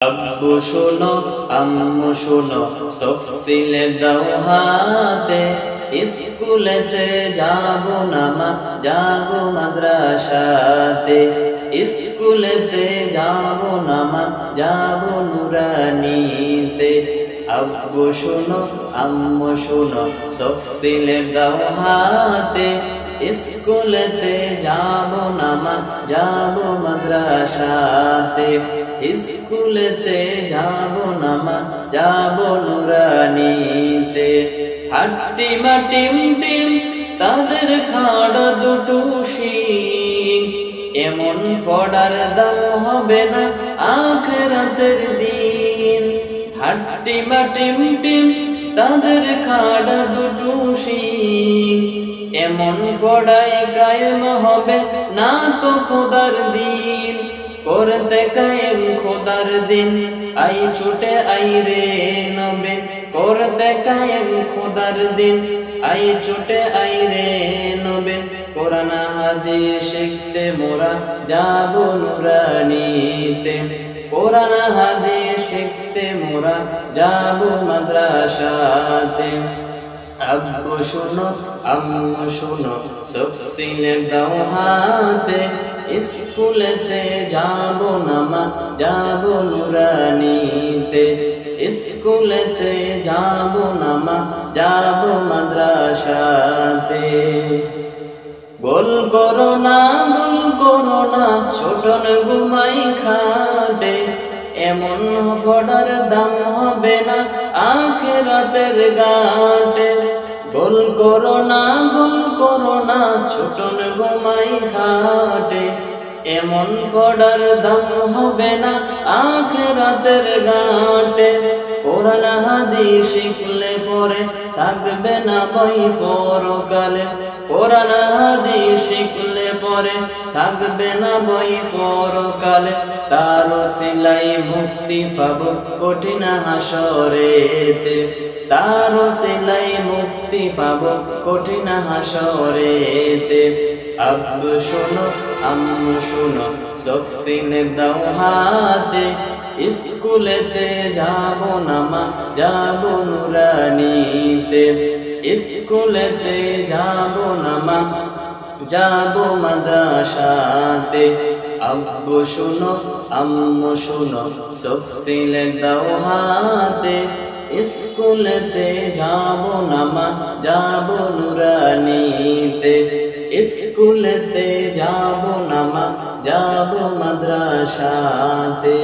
আব্বু শোনো আম্মু শোনো সব সিলে দাও হাতে, স্কুলেতে যাবো না মা যাবো মাদ্রাসাতে, স্কুলেতে যাবো না মা যাবো নুরানিতে। আব্বু শোনো আম্মু শোনো সব সিলে দাও হাতে, স্কুলেতে যাবো না মা যাবো মাদ্রাসাতে, স্কুলেতে যাবো না মা যাবো নুরানিতে। হাট্টি মাটিম টিম তাদের খাড়া দুটো শিং, এমন পড়ার দাম হবে না আখিরাতের দিন। হাট্টি মাটিম টিম তাদের খাড়া দুটো শিং, এমন পড়াই কায়েম হবে না তো খোদার দিন। করতে কায়েম খোদার দিন আই ছুটে আই রে নবীন, করতে কায়েম খোদার দিন আই ছুটে আই রে নবীন। কোরআন হাদিস শিখতে মোরা যাবো নুরানিতে, কোরআন হাদিস শিখতে মোরা যাবো মাদ্রাসাতে। আব্বু শোনো আম্মু শোনো সব সিলে দাও হাতে, স্কুলেতে যাবো না মা যাবো নুরানিতে, স্কুলেতে যাবো না মা যাবো মাদ্রাসাতে। গোল করো না ছোটন ঘুমাই খাটে, এমন পড়ার দাম হবে না আখিরাতের ঘাটে। গোল করো না ছোটন ঘুমাই খাটে, এমন পড়ার দাম হবে না আখিরাতের ঘাটে। কোরআন হাদিস শিখলে পরে থাকবে না ভয় পরকালে, কোরআন হাদিস শিখলে পরে থাকবে না ভয় পরকালে। তার সিলাই মুক্তি পাবো কঠিন হাসরেতে, তার সিলাই মুক্তি পাবো কঠিন হাসরেতে। আব্বু শোনো আম্মু শোনো সব সিলে দাও হাতে, স্কুলেতে যাবো না মা যাবো নুরানিতে, স্কুলেতে যাবো না মা যাবো মাদ্রাসাতে। আব্বু শোনো আম্মু শোনো সব সিলে দাও হাতে, স্কুলেতে যাবো না মা যাবো নুরানিতে, স্কুলেতে যাবো না মা যাবো মাদ্রাসাতে।